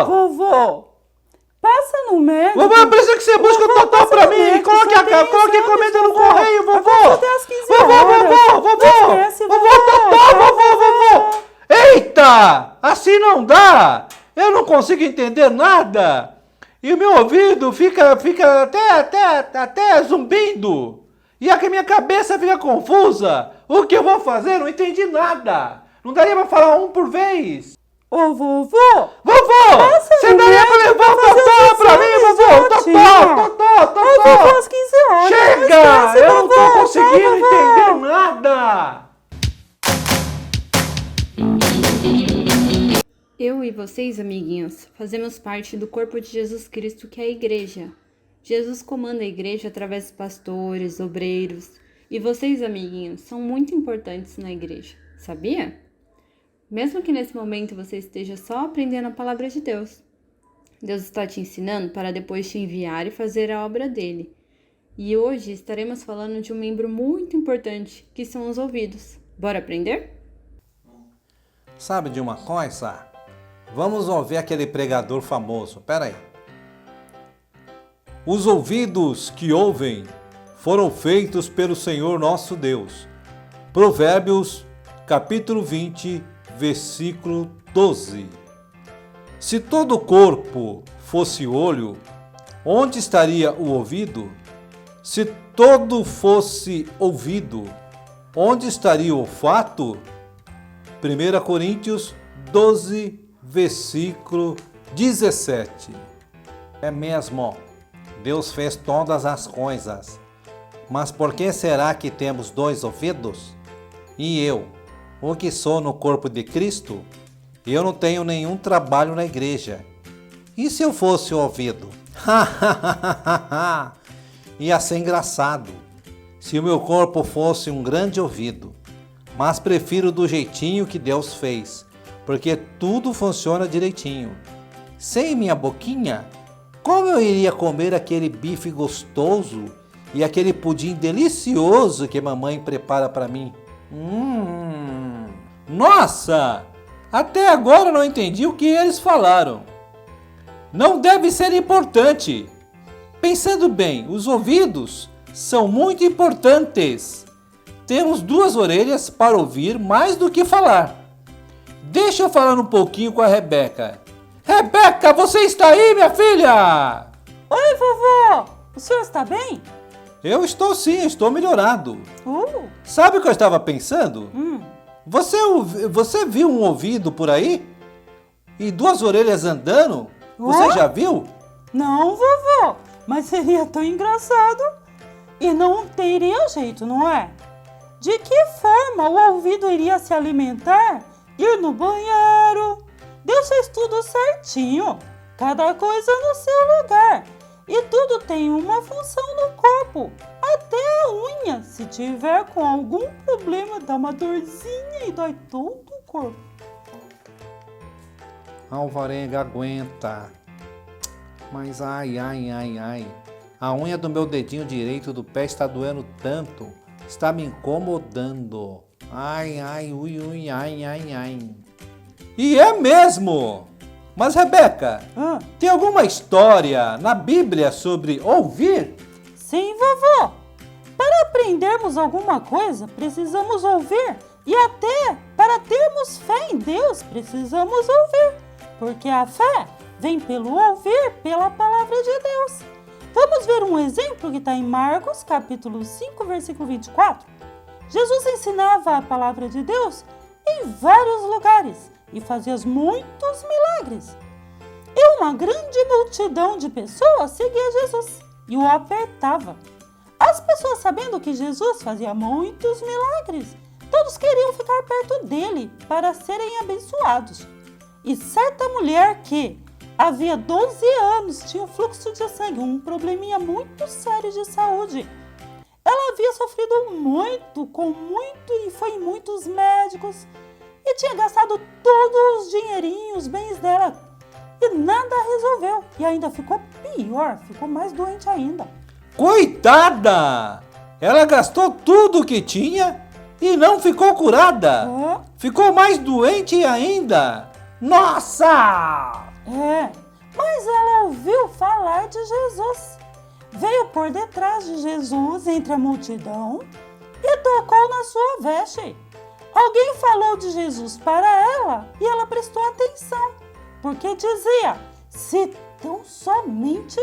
Vovô, passa no médico. Vovô, eu preciso que você busque o Totó pra mim. Coloque a encomenda no correio, vovô. Vovô, Totó. Eita, assim não dá. Eu não consigo entender nada. E o meu ouvido fica até zumbindo. E a minha cabeça fica confusa. O que eu vou fazer? Não entendi nada. Não daria pra falar um por vez? Ô, vovô! Vovô! Você daria pra levar o Totó pra mim, vovô? Totó! Vovô, às 15 horas. Chega! Eu não tô conseguindo entender nada. Eu e vocês, amiguinhos, fazemos parte do corpo de Jesus Cristo, que é a igreja. Jesus comanda a igreja através dos pastores, obreiros. E vocês, amiguinhos, são muito importantes na igreja, sabia? Mesmo que nesse momento você esteja só aprendendo a palavra de Deus. Deus está te ensinando para depois te enviar e fazer a obra dele. E hoje estaremos falando de um membro muito importante, que são os ouvidos. Bora aprender? Sabe de uma coisa? Vamos ouvir aquele pregador famoso. Pera aí. Os ouvidos que ouvem foram feitos pelo Senhor nosso Deus. Provérbios, capítulo 20, versículo 12. Se todo o corpo fosse olho, onde estaria o ouvido? Se todo fosse ouvido, onde estaria o olfato? 1 Coríntios 12, versículo 17. É mesmo, Deus fez todas as coisas, mas por que será que temos 2 ouvidos? E eu, o que sou no corpo de Cristo, eu não tenho nenhum trabalho na igreja. E se eu fosse o ouvido? Ia ser engraçado se o meu corpo fosse um grande ouvido, mas prefiro do jeitinho que Deus fez, porque tudo funciona direitinho. Sem minha boquinha, como eu iria comer aquele bife gostoso e aquele pudim delicioso que mamãe prepara para mim? Nossa! Até agora não entendi o que eles falaram. Não deve ser importante. Pensando bem, os ouvidos são muito importantes. Temos 2 orelhas para ouvir mais do que falar. Deixa eu falar um pouquinho com a Rebeca. Rebeca, você está aí, minha filha? Oi, vovô! O senhor está bem? Eu estou sim, estou melhorado. Sabe o que eu estava pensando? Você viu um ouvido por aí? E 2 orelhas andando? Você já viu? Não, vovô, mas seria tão engraçado. E não teria jeito, não é? De que forma o ouvido iria se alimentar? Ir no banheiro? Deus fez tudo certinho, cada coisa no seu lugar. E tudo tem uma função no corpo, até a unha. Se tiver com algum problema, dá uma dorzinha e dói todo o corpo. Alvarenga, aguenta. Mas ai. A unha do meu dedinho direito do pé está doendo tanto. Está me incomodando. Ai. E é mesmo! Mas, Rebeca, tem alguma história na Bíblia sobre ouvir? Sim, vovô. Para aprendermos alguma coisa, precisamos ouvir. E até para termos fé em Deus, precisamos ouvir. Porque a fé vem pelo ouvir, pela palavra de Deus. Vamos ver um exemplo que está em Marcos, capítulo 5, versículo 24. Jesus ensinava a palavra de Deus em vários lugares e fazia muitos milagres. E uma grande multidão de pessoas seguia Jesus e o apertava. As pessoas, sabendo que Jesus fazia muitos milagres, todos queriam ficar perto dele para serem abençoados. E certa mulher que havia 12 anos tinha um fluxo de sangue, um probleminha muito sério de saúde. Ela havia sofrido muito, e foi em muitos médicos, e tinha gastado todos os dinheirinhos, os bens dela, e nada resolveu. E ainda ficou pior, ficou mais doente ainda. Coitada! Ela gastou tudo o que tinha e não ficou curada. Ficou mais doente ainda. Nossa! Mas ela ouviu falar de Jesus. Veio por detrás de Jesus entre a multidão e tocou na sua veste. Alguém falou de Jesus para ela e ela prestou atenção, porque dizia: se tão somente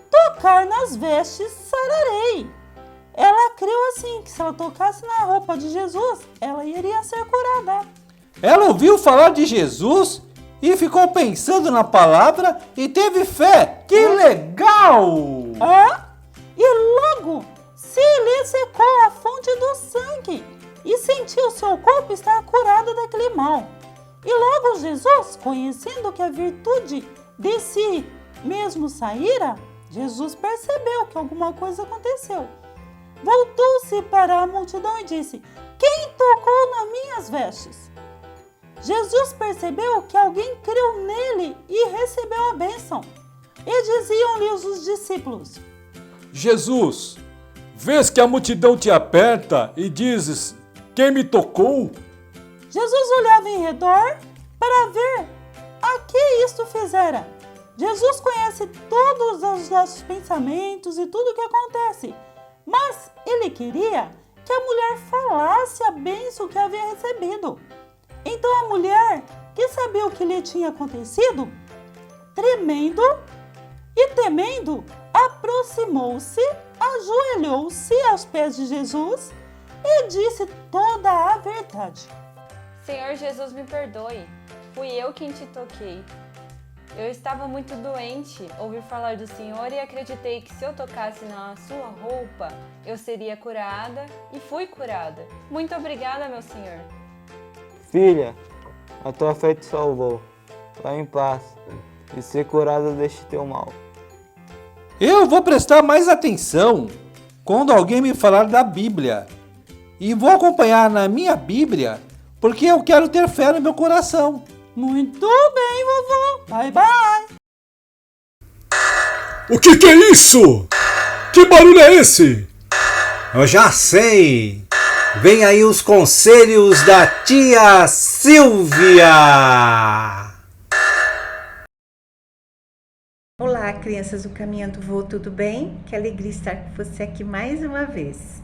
tocar nas vestes, sararei. Ela creu assim, que se ela tocasse na roupa de Jesus, ela iria ser curada. Ela ouviu falar de Jesus e ficou pensando na palavra e teve fé. Que legal! E logo se lhe secou a fonte do sangue e sentiu seu corpo estar curado daquele mal. E logo Jesus, conhecendo que a virtude de si mesmo saíra, Jesus percebeu que alguma coisa aconteceu. Voltou-se para a multidão e disse: quem tocou nas minhas vestes? Jesus percebeu que alguém creu nele e recebeu a bênção. E diziam-lhe os discípulos: Jesus, vês que a multidão te aperta e dizes: quem me tocou? Jesus olhava em redor para ver a que isto fizera. Jesus conhece todos os nossos pensamentos e tudo o que acontece, mas ele queria que a mulher falasse a bênção que havia recebido. Então a mulher, que sabia o que lhe tinha acontecido, tremendo e temendo, aproximou-se, ajoelhou-se aos pés de Jesus e disse toda a verdade. Senhor Jesus, me perdoe. Fui eu quem te toquei. Eu estava muito doente, ouvi falar do Senhor e acreditei que se eu tocasse na sua roupa, eu seria curada e fui curada. Muito obrigada, meu Senhor. Filha, a tua fé te salvou. Vá em paz e ser curada deste teu mal. Eu vou prestar mais atenção quando alguém me falar da Bíblia. E vou acompanhar na minha Bíblia, porque eu quero ter fé no meu coração. Muito bem, vovô. Bye, bye. O que é isso? Que barulho é esse? Eu já sei! Vem aí os conselhos da tia Silvia! Olá, crianças do Caminho do Vô, tudo bem? Que alegria estar com você aqui mais uma vez.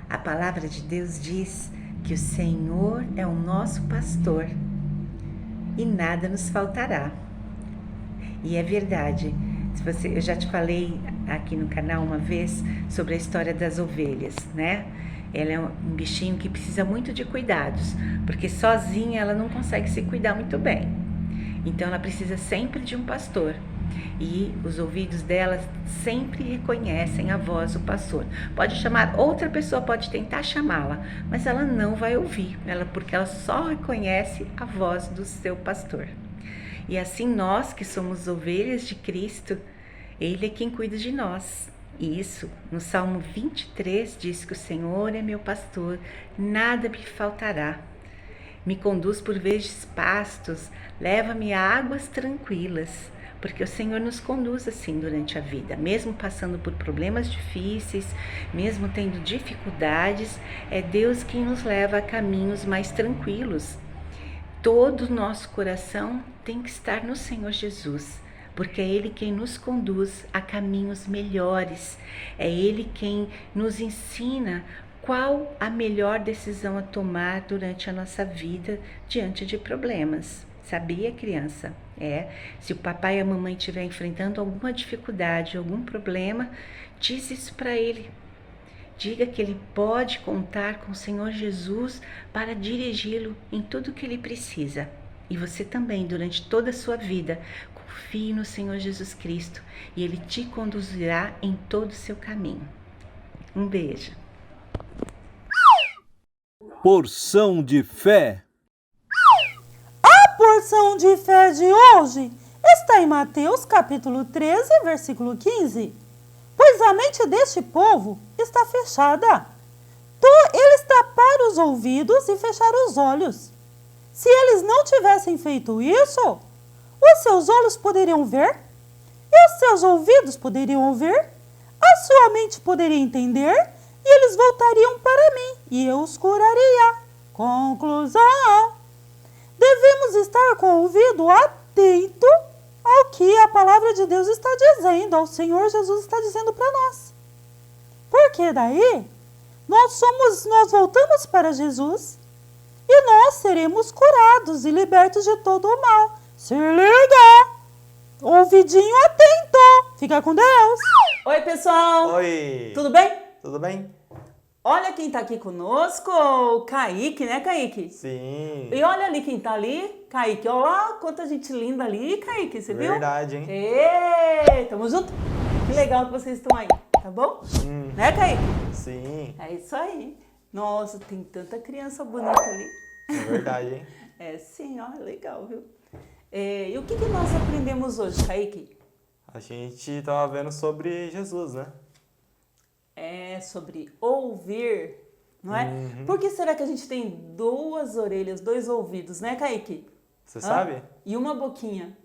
A palavra de Deus diz que o Senhor é o nosso pastor e nada nos faltará. E é verdade. Eu já te falei aqui no canal uma vez sobre a história das ovelhas, né? Ela é um bichinho que precisa muito de cuidados, porque sozinha ela não consegue se cuidar muito bem. Então ela precisa sempre de um pastor. E os ouvidos dela sempre reconhecem a voz do pastor. Pode chamar outra pessoa, pode tentar chamá-la, mas ela não vai ouvir, porque ela só reconhece a voz do seu pastor. E assim nós que somos ovelhas de Cristo, Ele é quem cuida de nós. E isso, no Salmo 23, diz que o Senhor é meu pastor, nada me faltará. Me conduz por verdes pastos, leva-me a águas tranquilas. Porque o Senhor nos conduz assim durante a vida, mesmo passando por problemas difíceis, mesmo tendo dificuldades, é Deus quem nos leva a caminhos mais tranquilos. Todo o nosso coração tem que estar no Senhor Jesus, porque é Ele quem nos conduz a caminhos melhores, é Ele quem nos ensina qual a melhor decisão a tomar durante a nossa vida diante de problemas. Sabia, criança? Se o papai e a mamãe estiver enfrentando alguma dificuldade, algum problema, diz isso para ele. Diga que ele pode contar com o Senhor Jesus para dirigi-lo em tudo o que ele precisa. E você também, durante toda a sua vida, confie no Senhor Jesus Cristo e Ele te conduzirá em todo o seu caminho. Um beijo. Porção de fé. A porção de fé de hoje está em Mateus capítulo 13, versículo 15. Pois a mente deste povo está fechada. Eles taparam os ouvidos e fecharam os olhos. Se eles não tivessem feito isso, os seus olhos poderiam ver, e os seus ouvidos poderiam ouvir, a sua mente poderia entender, e eles voltariam para mim, e eu os curaria. Conclusão: devemos estar com o ouvido atento que a palavra de Deus está dizendo, o Senhor Jesus está dizendo para nós. Porque daí nós voltamos para Jesus e nós seremos curados e libertos de todo o mal. Se liga! Ouvidinho atento! Fica com Deus! Oi, pessoal! Oi! Tudo bem? Tudo bem? Olha quem tá aqui conosco, o Kaique, né, Kaique? Sim. E olha ali quem tá ali, Kaique. Olha lá quanta gente linda ali, Kaique, você viu? Verdade, hein? Ê, tamo junto? Que legal que vocês estão aí, tá bom? Né, Kaique? Sim. É isso aí. Nossa, tem tanta criança bonita ali. É verdade, hein? É sim, ó, legal, viu? E o que nós aprendemos hoje, Kaique? A gente tava vendo sobre Jesus, né? É sobre ouvir, não é? Por que será que a gente tem duas orelhas, dois ouvidos, né, Kaique? Você sabe? E uma boquinha.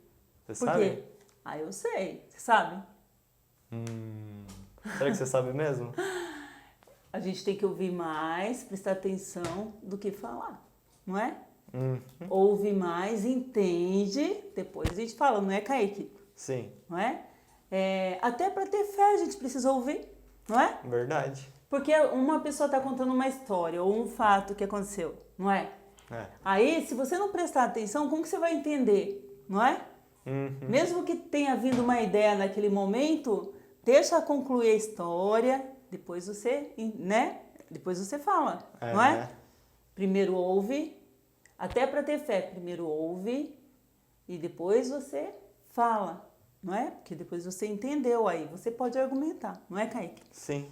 Você Por sabe? quê? Ah, eu sei. Você sabe? Será que você sabe mesmo? A gente tem que ouvir mais, prestar atenção do que falar, não é? Ouve mais, entende, depois a gente fala, não é, Kaique? Sim. Não é? Até para ter fé a gente precisa ouvir, não é? Verdade. Porque uma pessoa está contando uma história ou um fato que aconteceu, não é? É. Aí, se você não prestar atenção, como que você vai entender, não é? Mesmo que tenha vindo uma ideia naquele momento, deixa concluir a história, depois você, né? Depois você fala, não é? Primeiro ouve, até para ter fé, primeiro ouve e depois você fala, não é? Porque depois você entendeu aí, você pode argumentar, não é, Kaique? Sim.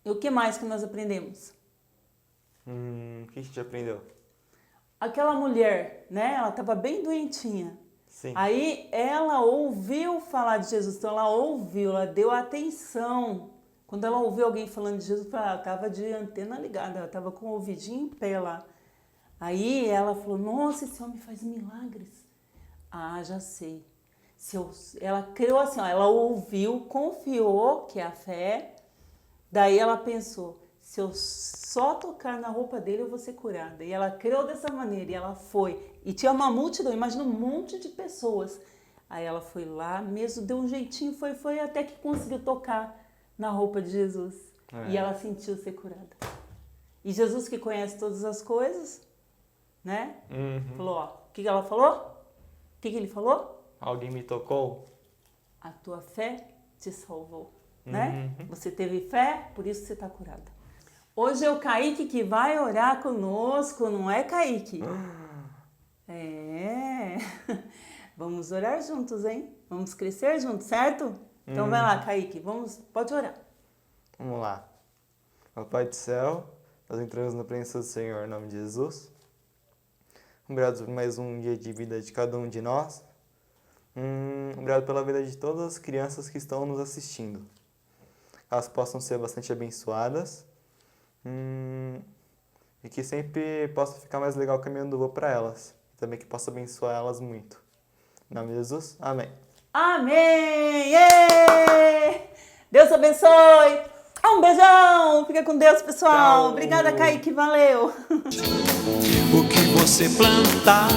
E o que mais que nós aprendemos? O que a gente aprendeu? Aquela mulher, né? Ela estava bem doentinha. Sim. Aí ela ouviu falar de Jesus, então ela ouviu, ela deu atenção. Quando ela ouviu alguém falando de Jesus, ela estava de antena ligada, ela estava com o ouvidinho em pé lá. Aí ela falou, nossa, esse homem faz milagres. Ah, já sei. Ela creu assim, ó, ela ouviu, confiou, que é a fé. Daí ela pensou, se eu só tocar na roupa dele, eu vou ser curada. E ela creu dessa maneira, e ela foi. E tinha uma multidão, imagina um monte de pessoas. Aí ela foi lá, mesmo deu um jeitinho, foi, até que conseguiu tocar na roupa de Jesus. E ela sentiu ser curada. E Jesus, que conhece todas as coisas, né? Falou, ó, o que ela falou? O que ele falou? Alguém me tocou? A tua fé te salvou, né? Você teve fé, por isso você está curada. Hoje é o Kaique que vai orar conosco, não é, Kaique? Vamos orar juntos, hein? Vamos crescer juntos, certo? Então vai lá, Kaique, pode orar. Vamos lá. Papai do céu, nós entramos na presença do Senhor em nome de Jesus. Obrigado por mais um dia de vida de cada um de nós. Obrigado pela vida de todas as crianças que estão nos assistindo. Elas possam ser bastante abençoadas. E que sempre possa ficar mais legal o caminho do vô para elas. E também que possa abençoar elas muito. Em nome de Jesus, amém. Amém! Yeah! Deus abençoe! Um beijão! Fica com Deus, pessoal! Tchau. Obrigada, Kaique, valeu! O que você plantar